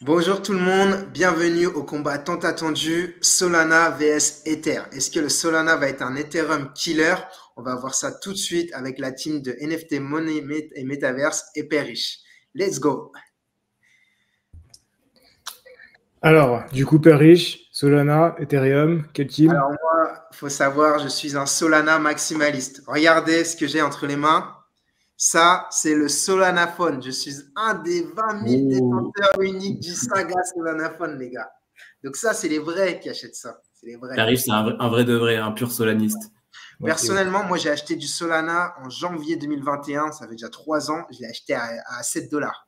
Bonjour tout le monde, bienvenue au combat tant attendu Solana vs Ether. Est-ce que le Solana va être un Ethereum killer? On va voir ça tout de suite avec la team de NFT Money et Metaverse et Perish. Let's go! Alors, du coup, Père Riche, Solana, Ethereum, quel team? Alors moi, faut savoir, je suis un Solana maximaliste. Regardez ce que j'ai entre les mains. Ça, c'est le Solana Phone. Je suis un des 20 000 Oh. détenteurs uniques du saga Solana Phone, les gars. Donc ça, c'est les vrais qui achètent ça. C'est les vrais. Paris, c'est un vrai de vrai, un pur solaniste. Ok. Personnellement, moi, j'ai acheté du Solana en janvier 2021. Ça fait déjà 3 ans. Je l'ai acheté à 7 dollars.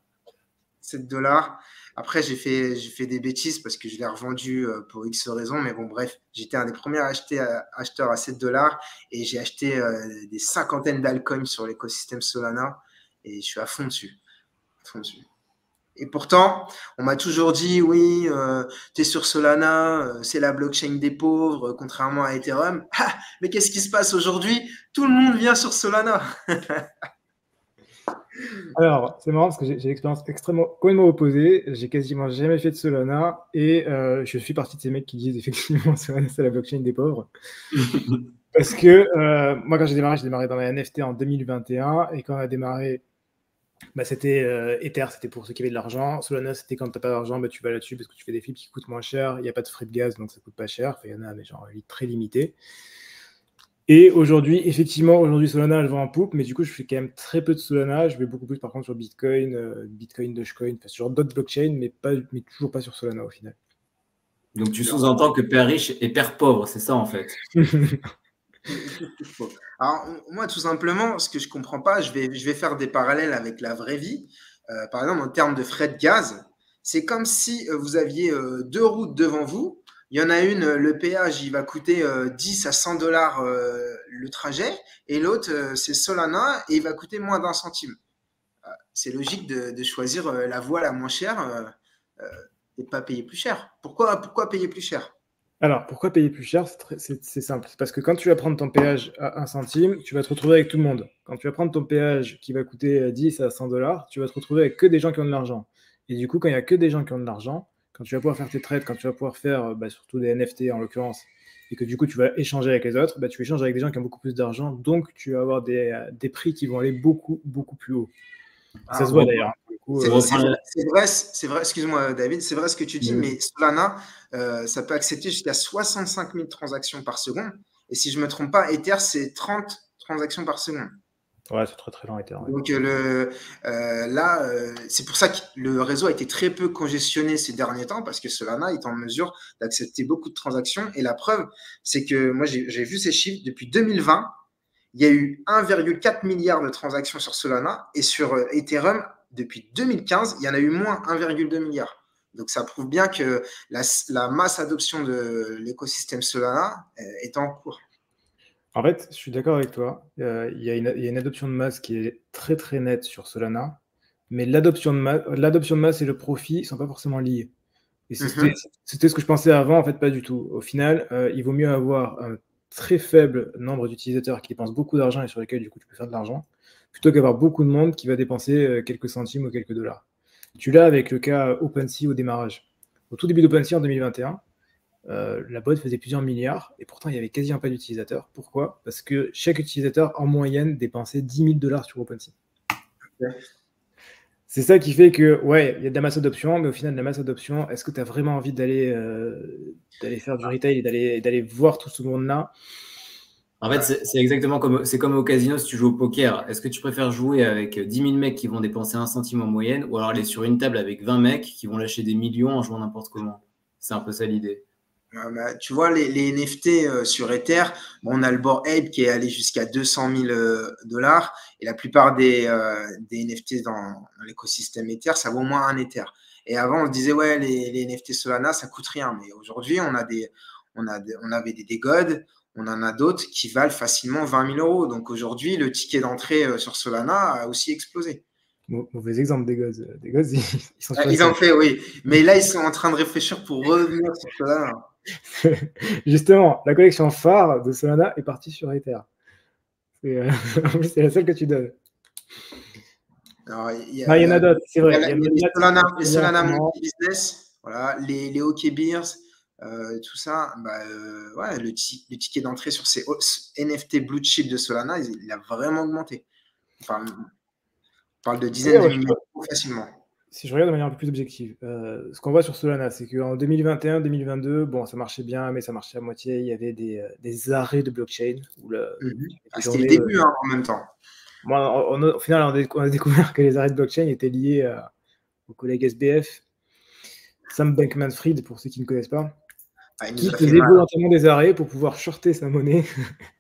7 dollars. Après, j'ai fait des bêtises parce que je l'ai revendu pour X raisons. Mais bon, bref, j'étais un des premiers acheteurs à 7 dollars et j'ai acheté des cinquantaines d'altcoins sur l'écosystème Solana et je suis à fond dessus. À fond dessus. Et pourtant, on m'a toujours dit, oui, tu es sur Solana, c'est la blockchain des pauvres, contrairement à Ethereum. Ah, mais qu'est-ce qui se passe aujourd'hui? Tout le monde vient sur Solana. Alors, c'est marrant parce que j'ai l'expérience complètement opposée. J'ai quasiment jamais fait de Solana et je suis partie de ces mecs qui disent effectivement Solana, c'est la blockchain des pauvres. Parce que moi, quand j'ai démarré dans la NFT en 2021 et quand on a démarré, c'était Ether, c'était pour ceux qui avaient de l'argent. Solana, c'était quand t'as pas d'argent, tu vas là-dessus parce que tu fais des flips qui coûtent moins cher. Il n'y a pas de frais de gaz, donc ça coûte pas cher. Enfin, il y en a, mais genre très limité. Et aujourd'hui, effectivement, Solana, elle va en poupe, mais du coup, je fais quand même très peu de Solana. Je vais beaucoup plus, par contre, sur Bitcoin, Dogecoin, enfin, sur d'autres blockchains, mais toujours pas sur Solana au final. Donc tu sous-entends que père riche et père pauvre, c'est ça en fait. Alors, moi, tout simplement, ce que je comprends pas, je vais faire des parallèles avec la vraie vie. Par exemple, en termes de frais de gaz, c'est comme si vous aviez deux routes devant vous. Il y en a une, le péage, il va coûter 10 à 100 dollars le trajet, et l'autre, c'est Solana, et il va coûter moins d'un centime. C'est logique de choisir la voie la moins chère euh, et de pas payer plus cher. Pourquoi payer plus cher? Alors, pourquoi payer plus cher? C'est simple. C'est parce que quand tu vas prendre ton péage à 1 centime, tu vas te retrouver avec tout le monde. Quand tu vas prendre ton péage qui va coûter 10 à 100 dollars, tu vas te retrouver avec que des gens qui ont de l'argent. Et du coup, quand il n'y a que des gens qui ont de l'argent, quand tu vas pouvoir faire tes trades, quand tu vas pouvoir faire surtout des NFT en l'occurrence, et que du coup tu vas échanger avec les autres, tu échanges avec des gens qui ont beaucoup plus d'argent, donc tu vas avoir des prix qui vont aller beaucoup, beaucoup plus haut. Et ça Ah, se voit bon. d'ailleurs. Du coup, C'est vrai, excuse-moi David, c'est vrai ce que tu dis, mais Solana, ça peut accepter jusqu'à 65 000 transactions par seconde. Et si je ne me trompe pas, Ether, c'est 30 transactions par seconde. ouais, c'est très très lent, Ether. Ouais. Donc là, c'est pour ça que le réseau a été très peu congestionné ces derniers temps, parce que Solana est en mesure d'accepter beaucoup de transactions. Et la preuve, c'est que moi, j'ai vu ces chiffres depuis 2020. Il y a eu 1,4 milliard de transactions sur Solana et sur Ethereum, depuis 2015, il y en a eu moins 1,2 milliard. Donc ça prouve bien que la masse adoption de l'écosystème Solana est en cours. En fait, je suis d'accord avec toi. Il y a une adoption de masse qui est très très nette sur Solana, mais l'adoption de masse et le profit ne sont pas forcément liés. Et Mhm. c'était ce que je pensais avant, en fait, pas du tout. Au final, il vaut mieux avoir un très faible nombre d'utilisateurs qui dépensent beaucoup d'argent et sur lesquels, du coup, tu peux faire de l'argent, plutôt qu'avoir beaucoup de monde qui va dépenser quelques centimes ou quelques dollars. Tu l'as avec le cas OpenSea au démarrage. Au tout début d'OpenSea en 2021, la boîte faisait plusieurs milliards et pourtant il n'y avait quasiment pas d'utilisateurs. Pourquoi? Parce que chaque utilisateur en moyenne dépensait 10 000 dollars sur OpenSea. C'est ça qui fait que, ouais, il y a de la masse adoption, mais au final, de la masse adoption, est-ce que tu as vraiment envie d'aller faire du retail et d'aller voir tout ce monde-là? En fait, c'est exactement comme au casino si tu joues au poker. Est-ce que tu préfères jouer avec 10 000 mecs qui vont dépenser un centime en moyenne ou alors aller sur une table avec 20 mecs qui vont lâcher des millions en jouant n'importe comment? C'est un peu ça l'idée. Tu vois, les NFT sur Ether, bon, on a le Bored Ape qui est allé jusqu'à 200 000 dollars et la plupart des NFT dans l'écosystème Ether, ça vaut au moins un Ether. Et avant, on se disait, ouais, les NFT Solana, ça coûte rien. Mais aujourd'hui, on avait des gods, on en a d'autres qui valent facilement 20 000 euros. Donc aujourd'hui, le ticket d'entrée sur Solana a aussi explosé. Mauvais exemple des gosses. Des gosses, ils sont sur Ils en Ether. fait, oui. Mais là, ils sont en train de réfléchir pour revenir sur Solana. Justement, la collection phare de Solana est partie sur Ether. En plus, c'est la seule que tu donnes. Alors, il y Ah, il y en a, a d'autres, c'est il y vrai. a Il y a les Monad Solana, les qui est Solana vraiment- multi-business, voilà, les OK Beers, tout ça. Bah, ouais, le ticket d'entrée sur ces NFT blue chip de Solana, il a vraiment augmenté. On parle de dizaines Regarde, de ouais, milliers d'euros facilement. si je regarde de manière un peu plus objective, ce qu'on voit sur Solana, c'est qu'en 2021-2022, bon, ça marchait bien, mais ça marchait à moitié. Il y avait des arrêts de blockchain où Mhm. des Ah, c'était le journées. début hein, en même temps. Moi, au final, on a découvert que les arrêts de blockchain étaient liés au collègue SBF, Sam Bankman-Fried, pour ceux qui ne connaissent pas, Ah, il nous qui a fait faisait mal. volontairement des arrêts pour pouvoir shorter sa monnaie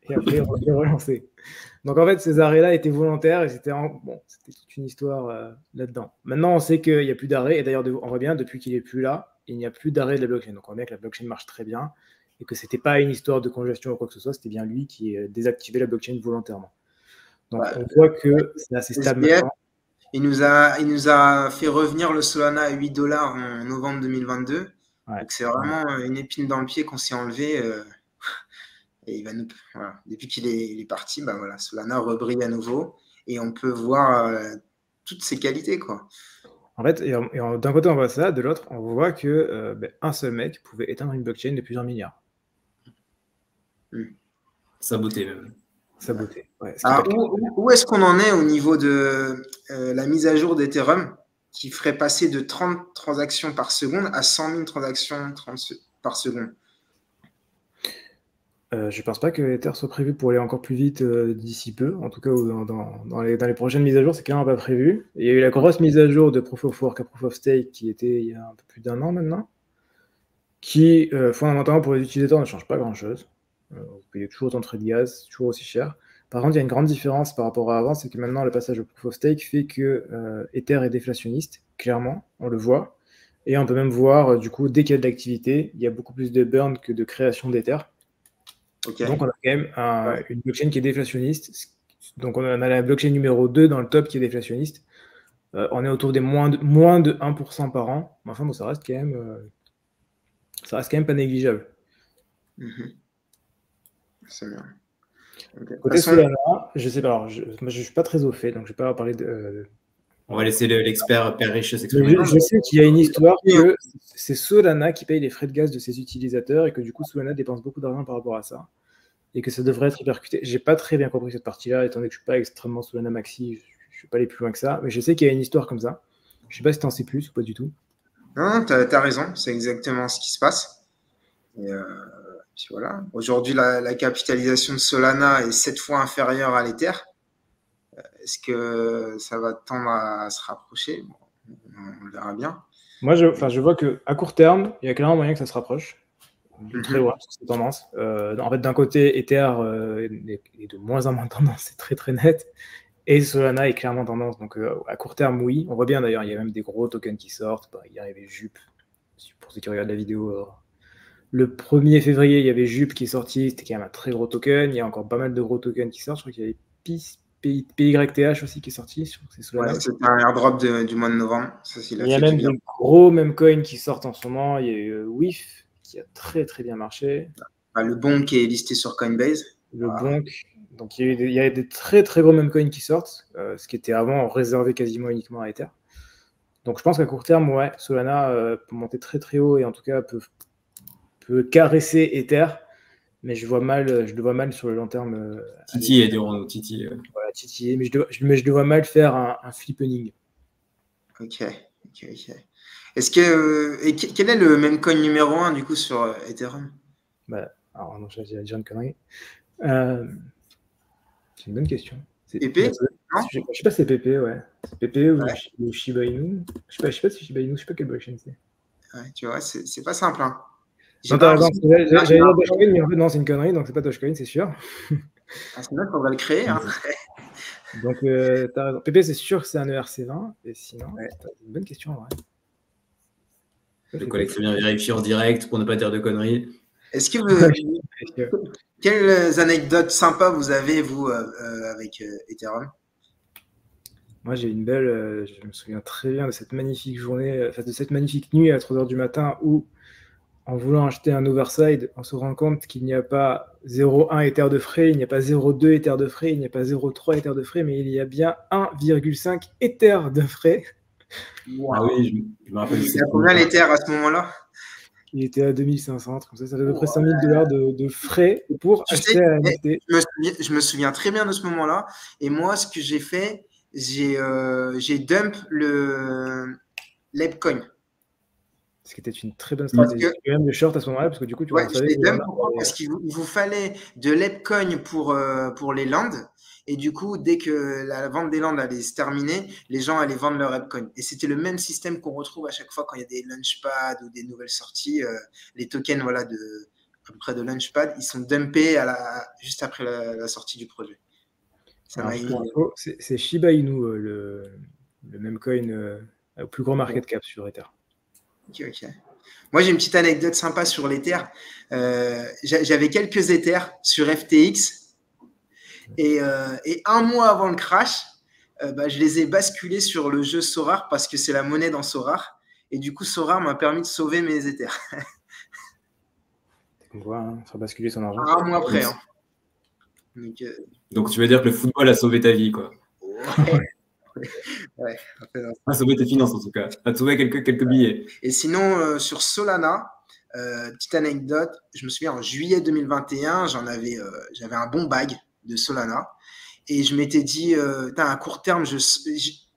et après les relancer. Donc en fait, ces arrêts-là étaient volontaires et c'était toute une histoire là-dedans. Maintenant, on sait qu'il n'y a plus d'arrêt et d'ailleurs, on voit bien depuis qu'il n'est plus là, il n'y a plus d'arrêt de la blockchain. Donc on voit bien que la blockchain marche très bien et que c'était pas une histoire de congestion ou quoi que ce soit, c'était bien lui qui désactivait la blockchain volontairement. Donc Bah, on voit que c'est assez stable SBF, maintenant. il nous a fait revenir le Solana à 8 dollars en novembre 2022. Ouais. Donc c'est vraiment une épine dans le pied qu'on s'est enlevé. Et il va nous, voilà. Depuis qu'il est parti, bah voilà, Solana rebrille à nouveau et on peut voir toutes ses qualités, quoi. En fait, d'un côté on voit ça, de l'autre on voit que un seul mec pouvait éteindre une blockchain de plusieurs milliards. Saboté même. Saboté. Ouais, Alors, où est-ce qu'on en est au niveau de la mise à jour d'Ethereum qui ferait passer de 30 transactions par seconde à 100 000 transactions par seconde? Je pense pas que Ether soit prévu pour aller encore plus vite d'ici peu. En tout cas, dans les prochaines mises à jour, c'est clairement pas prévu. Il y a eu la grosse mise à jour de Proof of Work à Proof of Stake qui était il y a un peu plus d'un an maintenant, qui fondamentalement pour les utilisateurs ne change pas grand-chose. Vous payez toujours autant de frais de gaz, toujours aussi cher. Par contre, il y a une grande différence par rapport à avant, c'est que maintenant le passage au Proof of Stake fait que Ether est déflationniste, clairement, on le voit. Et on peut même voir, du coup, dès qu'il y a de l'activité, il y a beaucoup plus de burn que de création d'Ether. Okay. Donc, on a quand même une blockchain qui est déflationniste. Donc, on a la blockchain numéro 2 dans le top qui est déflationniste. On est autour des moins de 1% par an. Enfin, bon, ça reste quand même pas négligeable. C'est bien. Okay. Côté Solana, je sais pas. Alors, moi, je suis pas très au fait, donc je vais pas parler de. On va laisser l'expert Père Riche s'exprimer. Je sais qu'il y a une histoire que c'est Solana qui paye les frais de gaz de ses utilisateurs et que du coup, Solana dépense beaucoup d'argent par rapport à ça. Et que ça devrait être répercuté. J'ai pas très bien compris cette partie-là, étant donné que je suis pas extrêmement Solana Maxi, je suis pas allé plus loin que ça, mais je sais qu'il y a une histoire comme ça. Je sais pas si t'en sais plus ou pas du tout. Non, t'as raison, c'est exactement ce qui se passe. Et puis voilà. Aujourd'hui, la capitalisation de Solana est 7 fois inférieure à l'Ether. Est-ce que ça va tendre à se rapprocher? Bon, on verra bien. Moi, je vois qu'à court terme, il y a clairement moyen que ça se rapproche. Très loin, parce que c'est tendance. En fait, d'un côté, Ether est de moins en moins tendance, c'est très très net. Et Solana est clairement tendance. Donc, à court terme, oui. On voit bien d'ailleurs, il y a même des gros tokens qui sortent. Il y avait Jup. Pour ceux qui regardent la vidéo, le 1er février, il y avait Jup qui est sorti. C'était quand même un très gros token. Il y a encore pas mal de gros tokens qui sortent. Je crois qu'il y avait PYTH aussi qui est sorti. C'est Solana. Ouais, c'était un airdrop du mois de novembre. Ça, il y a même des gros coins qui sortent en ce moment. Il y a eu WIF qui a très très bien marché. Le Bonk qui est listé sur Coinbase. Le Bonk. Donc il y a des très très gros coins qui sortent, ce qui était avant réservé quasiment uniquement à Ether. Donc je pense qu'à court terme, ouais, Solana peut monter très très haut et en tout cas peut caresser Ether, mais je le vois mal sur le long terme. Titi et dirons-nous, Titi. Voilà, Titi, mais je le vois mal faire un flippening. Ok. Est-ce que quel est le même coin numéro 1 du coup sur Ethereum? Alors non, j'ai déjà une connerie. C'est une bonne question. PP? Non, je sais pas si c'est PP, ouais. C'est PP ou Shiba Inu. Je sais pas si Shiba Inu, je sais pas quelle blockchain c'est. Ouais, tu vois, c'est pas simple. Hein. Non, t'as raison. J'allais dire Dogecoin, mais en fait, non, c'est une connerie, donc c'est pas Dogecoin, c'est sûr. C'est vrai qu'on va le créer. Hein. Donc, t'as raison. PP, c'est sûr que c'est un ERC20, et sinon, c'est une bonne question, en vrai. Le collègue très bien vérifié en direct pour ne pas dire de conneries. Est-ce que vous. Quelles anecdotes sympas vous avez, vous, avec Ethereum? Moi, j'ai une belle. Je me souviens très bien de cette magnifique journée, de cette magnifique nuit à 3h du matin où en voulant acheter un overside, on se rend compte qu'il n'y a pas 0,1 Ether de frais, il n'y a pas 0,2 Ether de frais, il n'y a pas 0,3 Ether de frais, mais il y a bien 1,5 Ether de frais. Wow. Ah oui, je me rappelle. Il y a combien l'Ether à ce moment-là? Il était à 2500, comme ça fait à peu près $5000 de frais pour acheter un NFT. Je me souviens très bien de ce moment-là. Et moi, ce que j'ai fait, j'ai dump l'Epcoin. Ce qui était une très bonne stratégie. Il y a même des shorts à ce moment-là, parce que du coup, tu je les dump parce qu'il vous fallait de l'Epcoin pour les lands. Et du coup, dès que la vente des lands allait se terminer, les gens allaient vendre leur Epcoin. Et c'était le même système qu'on retrouve à chaque fois quand il y a des Launchpad ou des nouvelles sorties. Les tokens à peu près de Launchpad, ils sont dumpés juste après la sortie du projet. C'est Shiba Inu, le même coin au plus gros market cap sur Ether. Ok. Moi, j'ai une petite anecdote sympa sur l'Ether. J'avais quelques Ethers sur FTX. Et un mois avant le crash, je les ai basculés sur le jeu Sorare parce que c'est la monnaie dans Sorare. Et du coup, Sorare m'a permis de sauver mes Ethers. On voit, ça a basculé son argent. Un mois après. Donc, tu veux dire que le football a sauvé ta vie, quoi. Ouais. A sauvé tes finances, en tout cas. A sauvé quelques billets. Et sinon, sur Solana, petite anecdote, je me souviens en juillet 2021, j'avais un bon bag de Solana. Et je m'étais dit, à court terme,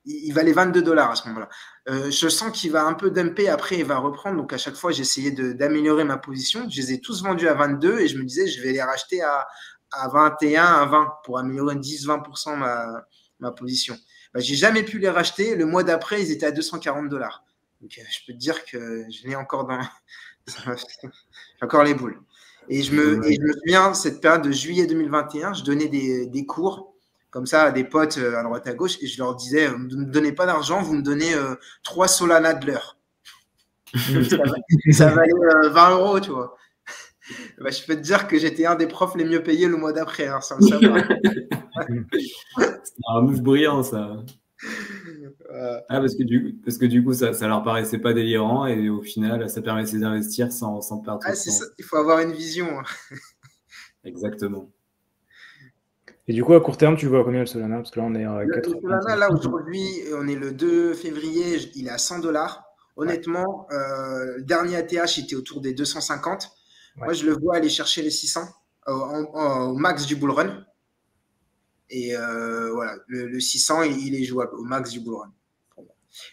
il valait $22 à ce moment-là. Je sens qu'il va un peu dumper, après il va reprendre. Donc à chaque fois, j'essayais d'améliorer ma position. Je les ai tous vendus à 22 et je me disais, je vais les racheter à 21, à 20 pour améliorer 10-20% ma position. J'ai jamais pu les racheter. Le mois d'après, ils étaient à $240. Donc je peux te dire que je l'ai encore j'ai encore les boules. Et je me souviens, cette période de juillet 2021, je donnais des cours comme ça à des potes à droite à gauche et je leur disais, ne me donnez pas d'argent, vous me donnez 3 Solana de l'heure. ça valait 20 €, tu vois. Je peux te dire que j'étais un des profs les mieux payés le mois d'après, sans le savoir. C'est un move brillant, ça. Parce que du coup, ça leur paraissait pas délirant et au final, ça permettait d'investir sans perdre. C'est ça, il faut avoir une vision. Exactement. Et du coup, à court terme, tu vois combien le Solana? Parce que là, on est à 80. Le Solana, là, aujourd'hui, on est le 2 février, il est à $100. Honnêtement, le dernier ATH était autour des 250. Ouais. Moi, je le vois aller chercher les 600 au max du bull run. Et voilà, le 600, il est jouable au max du bull run.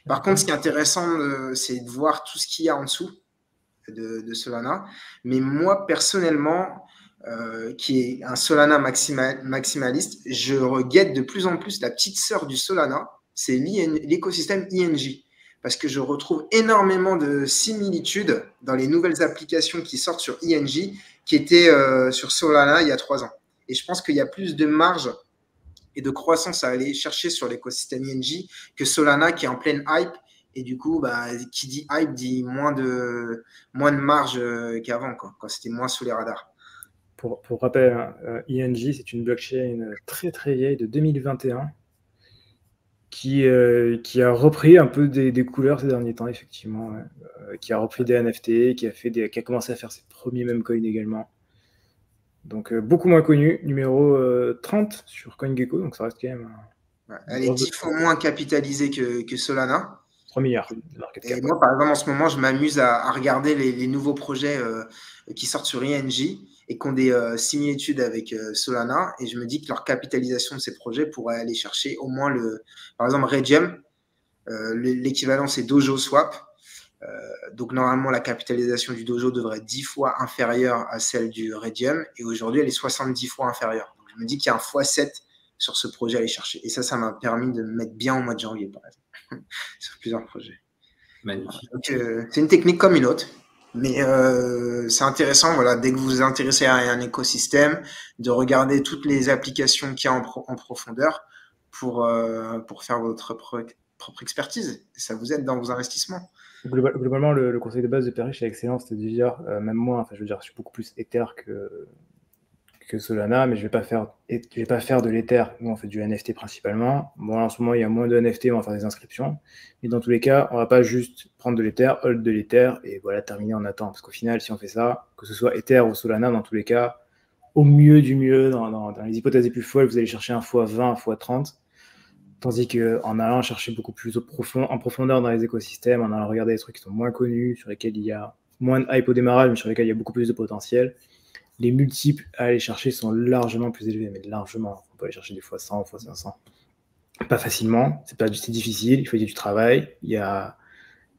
Par contre, ce qui est intéressant, c'est de voir tout ce qu'il y a en dessous de Solana. Mais moi, personnellement, qui est un Solana maximaliste, je reguette de plus en plus la petite sœur du Solana, c'est l'écosystème INJ. Parce que je retrouve énormément de similitudes dans les nouvelles applications qui sortent sur INJ qui étaient sur Solana il y a 3 ans. Et je pense qu'il y a plus de marge et de croissance à aller chercher sur l'écosystème INJ que Solana qui est en pleine hype. Et du coup, qui dit hype dit moins de marge qu'avant, quand c'était moins sous les radars. Pour rappel, INJ, c'est une blockchain très très vieille de 2021 qui a repris un peu des couleurs ces derniers temps, effectivement, qui a repris des NFT, qui a commencé à faire ses premiers memecoins également. Donc beaucoup moins connu, numéro 30 sur CoinGecko, donc ça reste quand même... Elle est 10 fois moins capitalisée que Solana. 3 milliards de market cap. Et moi, par exemple, en ce moment, je m'amuse à regarder les nouveaux projets qui sortent sur INJ et qui ont des similitudes avec Solana. Et je me dis que leur capitalisation de ces projets pourrait aller chercher au moins par exemple, Redium. L'équivalent, c'est Dojo Swap. Donc, normalement, la capitalisation du Dojo devrait être 10 fois inférieure à celle du Redium. Et aujourd'hui, elle est 70 fois inférieure. Donc, je me dis qu'il y a un x7 sur ce projet à aller chercher. Et ça m'a permis de me mettre bien au mois de janvier, par exemple, sur plusieurs projets. Magnifique. Donc, c'est une technique comme une autre. Mais c'est intéressant, voilà, dès que vous vous intéressez à un écosystème, de regarder toutes les applications qu'il y a en profondeur pour faire votre propre expertise. Et ça vous aide dans vos investissements. Globalement, le conseil de base de Perrish est excellent, c'est de dire, même moi, je veux dire, je suis beaucoup plus Ether que Solana, mais je vais pas faire de l'Ether. Nous, on fait du NFT principalement. Bon, en ce moment, il y a moins de NFT, on va faire des inscriptions. Mais dans tous les cas, on va pas juste prendre de l'Ether, hold de l'Ether, et voilà, terminer, on attend. Parce qu'au final, si on fait ça, que ce soit Ether ou Solana, dans tous les cas, au mieux du mieux, dans les hypothèses les plus folles, vous allez chercher un x20, un x30. Tandis qu'en allant chercher beaucoup plus en profondeur dans les écosystèmes, en allant regarder des trucs qui sont moins connus, sur lesquels il y a moins de hype au démarrage, mais sur lesquels il y a beaucoup plus de potentiel, les multiples à aller chercher sont largement plus élevés, mais largement. On peut aller chercher des fois 100, fois 500. Pas facilement, c'est difficile, il faut du travail, il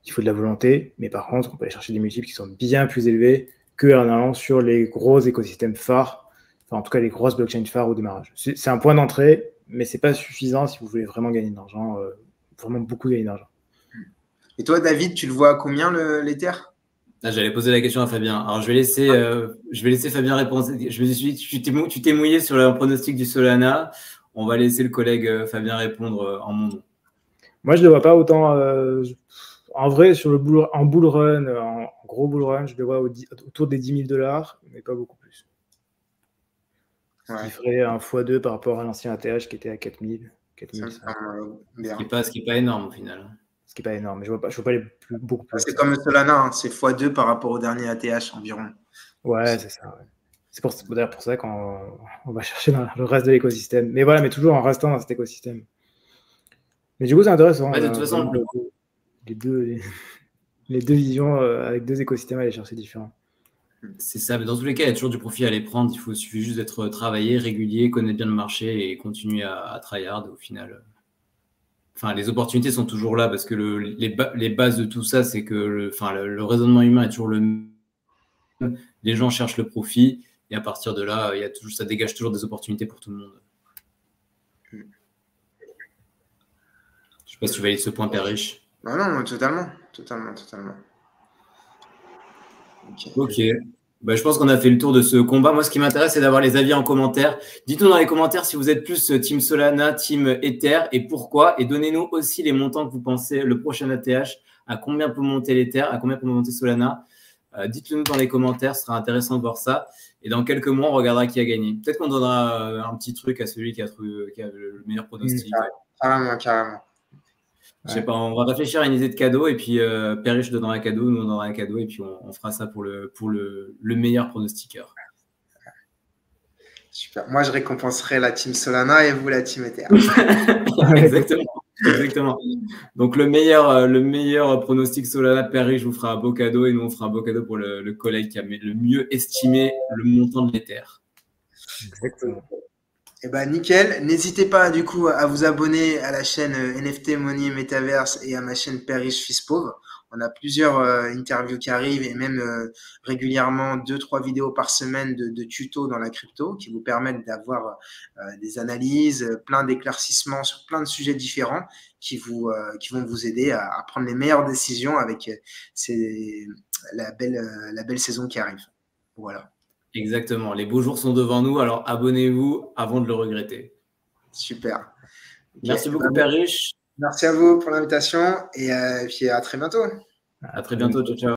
faut de la volonté, mais par contre, on peut aller chercher des multiples qui sont bien plus élevés qu'en allant sur les gros écosystèmes phares, enfin en tout cas les grosses blockchains phares au démarrage. C'est un point d'entrée, mais c'est pas suffisant si vous voulez vraiment gagner de l'argent, vraiment beaucoup gagner d'argent. Et toi, David, tu le vois à combien l'Ether? J'allais poser la question à Fabien. Alors, je vais laisser Fabien répondre. Je me suis dit, tu t'es mouillé sur le pronostic du Solana. On va laisser le collègue Fabien répondre en mon nom. Moi, je ne le vois pas autant. En vrai, sur en bull run, en gros bull run, je le vois autour des 10 000 $, mais pas beaucoup plus. Ce qui ferait un x2 par rapport à l'ancien ATH qui était à 4 000. Ce qui n'est pas énorme au final. Ce qui n'est pas énorme, mais je ne vois pas aller beaucoup plus. C'est comme le Solana, hein, c'est x2 par rapport au dernier ATH environ. Ouais, c'est ça. Ouais. C'est d'ailleurs pour ça qu'on va chercher dans le reste de l'écosystème. Mais voilà, mais toujours en restant dans cet écosystème. Mais du coup, c'est intéressant. Ouais, de toute façon, les deux visions avec deux écosystèmes à aller chercher différents. C'est ça, mais dans tous les cas, il y a toujours du profit à aller prendre. Il suffit juste d'être travaillé, régulier, connaître bien le marché et continuer à tryhard au final. Enfin, les opportunités sont toujours là parce que les bases de tout ça, c'est que le raisonnement humain est toujours le même. Les gens cherchent le profit et à partir de là, ça dégage toujours des opportunités pour tout le monde. Je ne sais pas si tu valides ce point, Père Riche. Non, totalement. Ok. Je pense qu'on a fait le tour de ce combat. Moi, ce qui m'intéresse, c'est d'avoir les avis en commentaire. Dites-nous dans les commentaires si vous êtes plus Team Solana, Team Ether et pourquoi. Et donnez-nous aussi les montants que vous pensez le prochain ATH, à combien peut monter l'Ether, à combien peut monter Solana. Dites-le nous dans les commentaires, ce sera intéressant de voir ça. Et dans quelques mois, on regardera qui a gagné. Peut-être qu'on donnera un petit truc à celui qui a le meilleur pronostic. Carrément. Je sais pas, on va réfléchir à une idée de cadeau et puis Père Riche donnera un cadeau, nous on donnera un cadeau et puis on fera ça pour le meilleur pronostiqueur. Super. Moi, je récompenserai la team Solana et vous la team Ether. Exactement. Donc le meilleur pronostic Solana, Père Riche vous fera un beau cadeau et nous on fera un beau cadeau pour le collègue qui a le mieux estimé le montant de l'Ether. Exactement. Eh ben nickel, n'hésitez pas du coup à vous abonner à la chaîne NFT Money Metaverse et à ma chaîne Père Riche Fils Pauvre. On a plusieurs interviews qui arrivent et même régulièrement 2-3 vidéos par semaine de tutos dans la crypto qui vous permettent d'avoir des analyses, plein d'éclaircissements sur plein de sujets différents qui vont vous aider à prendre les meilleures décisions avec la belle saison qui arrive. Voilà. Exactement. Les beaux jours sont devant nous, alors abonnez-vous avant de le regretter. Super. Merci beaucoup, Père Riche. Merci à vous pour l'invitation et puis à très bientôt. À très bientôt. Ciao, ciao.